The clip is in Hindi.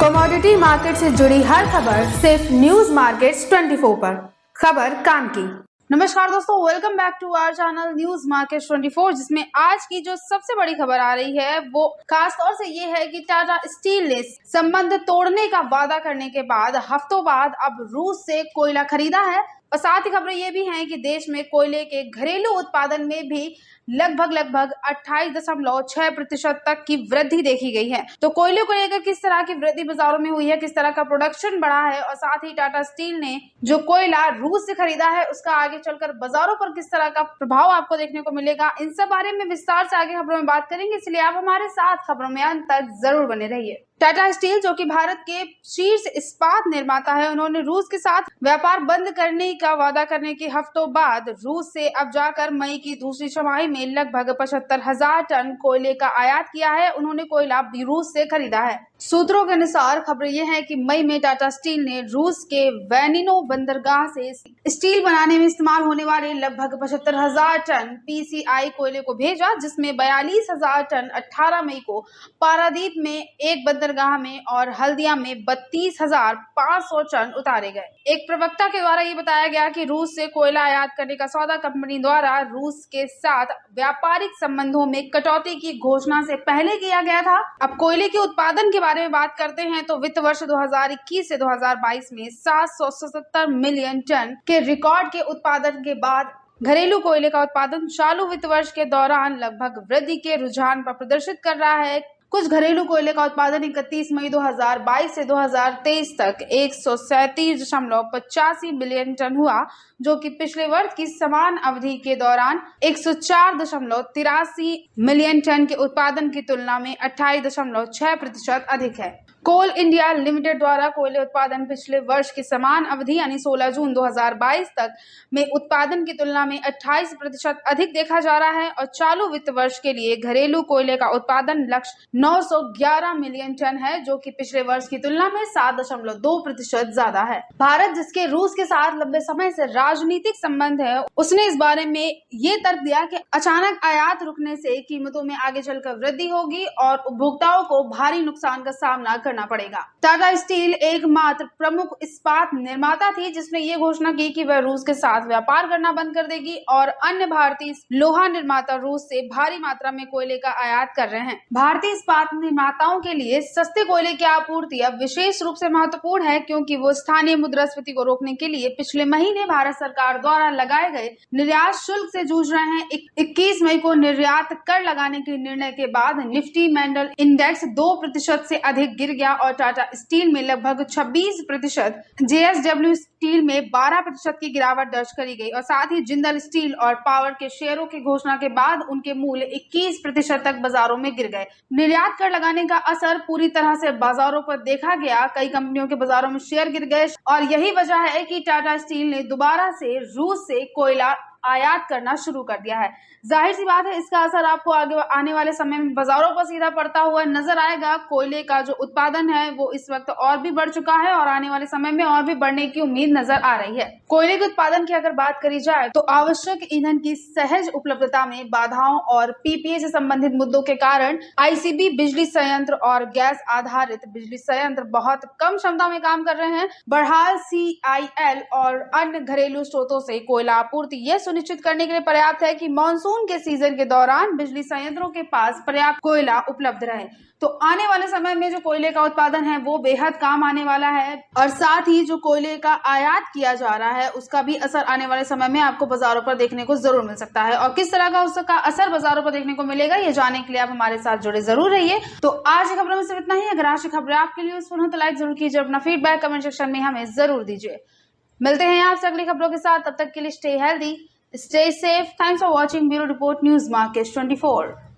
कमोडिटी मार्केट से जुड़ी हर खबर सिर्फ न्यूज मार्केट्स 24 पर। खबर काम की। नमस्कार दोस्तों, welcome back to our channel News Market 24, जिसमें आज की जो सबसे बड़ी खबर आ रही है वो खास तौर से ये है कि टाटा स्टील ने संबंध तोड़ने का वादा करने के बाद हफ्तों बाद अब रूस से कोयला खरीदा है। और साथ ही खबरें ये भी हैं कि देश में कोयले के घरेलू उत्पादन में भी लगभग 28.6% तक की वृद्धि देखी गई है। तो कोयले को लेकर किस तरह की वृद्धि बाजारों में हुई है, किस तरह का प्रोडक्शन बढ़ा है और साथ ही टाटा स्टील ने जो कोयला रूस से खरीदा है उसका आगे चलकर बाजारों पर किस तरह का प्रभाव आपको देखने को मिलेगा, इन सब बारे में विस्तार से आगे खबरों में बात करेंगे। इसलिए आप हमारे साथ खबरों में अंत तक जरूर बने रहिए। टाटा स्टील जो कि भारत के शीर्ष इस्पात निर्माता है, उन्होंने रूस के साथ व्यापार बंद करने का वादा करने के हफ्तों बाद रूस से अब जाकर मई की दूसरी छमाही में लगभग 75,000 टन कोयले का आयात किया है। उन्होंने कोयला रूस से खरीदा है। सूत्रों के अनुसार खबर यह है कि मई में टाटा स्टील ने रूस के वेनिनो बंदरगाह से स्टील बनाने में इस्तेमाल होने वाले लगभग 75,000 टन पीसीआई कोयले को भेजा, जिसमें 42,000 टन 18 मई को पारादीप में एक बंदरगाह में और हल्दिया में 32,500 टन उतारे गए। एक प्रवक्ता के द्वारा ये बताया गया कि रूस से कोयला आयात करने का सौदा कंपनी द्वारा रूस के साथ व्यापारिक संबंधों में कटौती की घोषणा से पहले किया गया था। अब कोयले के उत्पादन के बारे में बात करते हैं तो वित्त वर्ष 2021 से 2022 में 777 मिलियन टन के रिकॉर्ड के उत्पादन के बाद घरेलू कोयले का उत्पादन चालू वित्त वर्ष के दौरान लगभग वृद्धि के रुझान पर प्रदर्शित कर रहा है। कुछ घरेलू कोयले का उत्पादन 31 मई 2022 से 2023 तक 137.85 मिलियन टन हुआ, जो कि पिछले वर्ष की समान अवधि के दौरान 104.83 मिलियन टन के उत्पादन की तुलना में 28.6% अधिक है। कोल इंडिया लिमिटेड द्वारा कोयले उत्पादन पिछले वर्ष की समान अवधि यानी 16 जून 2022 तक में उत्पादन की तुलना में 28% अधिक देखा जा रहा है और चालू वित्त वर्ष के लिए घरेलू कोयले का उत्पादन लक्ष्य 911 मिलियन टन है, जो कि पिछले वर्ष की तुलना में 7.2% ज्यादा है। भारत, जिसके रूस के साथ लंबे समय से राजनीतिक संबंध है, उसने इस बारे में ये तर्क दिया कि अचानक आयात रुकने से कीमतों में आगे चलकर वृद्धि होगी और उपभोक्ताओं को भारी नुकसान का सामना करना पड़ेगा। टाटा स्टील एकमात्र प्रमुख इस्पात निर्माता थी जिसने ये घोषणा की कि वह रूस के साथ व्यापार करना बंद कर देगी और अन्य भारतीय लोहा निर्माता रूस से भारी मात्रा में कोयले का आयात कर रहे हैं। भारतीय इस्पात निर्माताओं के लिए सस्ते कोयले की आपूर्ति अब विशेष रूप से महत्वपूर्ण है, क्योंकि वो स्थानीय मुद्रास्फीति को रोकने के लिए पिछले महीने भारत सरकार द्वारा लगाए गए निर्यात शुल्क से जूझ रहे हैं। 21 मई को निर्यात कर लगाने के निर्णय के बाद निफ्टी मेंडल इंडेक्स 2% से अधिक गिर गया और टाटा स्टील में लगभग 26%, जेएसडब्ल्यू स्टील में 12% की गिरावट दर्ज करी गई और साथ ही जिंदल स्टील और पावर के शेयरों की घोषणा के बाद उनके मूल्य 21% तक बाजारों में गिर गए। निर्यात कर लगाने का असर पूरी तरह से बाजारों पर देखा गया। कई कंपनियों के बाजारों में शेयर गिर गए और यही वजह है कि टाटा स्टील ने दोबारा से रूस से कोयला आयात करना शुरू कर दिया है। जाहिर सी बात है, इसका असर आपको आगे आने वाले समय में बाजारों पर सीधा पड़ता हुआ नजर आएगा। कोयले का जो उत्पादन है वो इस वक्त और भी बढ़ चुका है और आने वाले समय में और भी बढ़ने की उम्मीद नजर आ रही है। कोयले के उत्पादन की अगर बात करी जाए तो आवश्यक ईंधन की सहज उपलब्धता में बाधाओं और पीपीए से संबंधित मुद्दों के कारण आईसीबी बिजली संयंत्र और गैस आधारित बिजली संयंत्र बहुत कम क्षमता में काम कर रहे हैं। बहरहाल सीआईएल और अन्य घरेलू स्रोतों से कोयला आपूर्ति यह सुनिश्चित करने के लिए पर्याप्त है कि मानसून के सीजन के दौरान बिजली संयंत्रों के पास पर्याप्त कोयला उपलब्ध रहे। तो आने वाले समय में जो कोयले का उत्पादन है वो बेहद काम आने वाला है और साथ ही जो कोयले का आयात किया जा रहा है उसका भी असर आने वाले समय में आपको बाजारों पर देखने को जरूर मिल सकता है। और किस तरह का उसका असर बाजारों पर देखने को मिलेगा ये जानने के लिए आप हमारे साथ जुड़े जरूर रहिए। तो आज की खबरों में सिर्फ इतना ही। अगर आज की खबरें आपके लिए यूजफुल हो तो लाइक जरूर कीजिए, अपना फीडबैक कमेंट सेक्शन में हमें जरूर दीजिए। मिलते हैं आपसे अगली खबरों के साथ, तब तक के लिए stay healthy, stay safe. Thanks for watching Bureau Report News Market 24.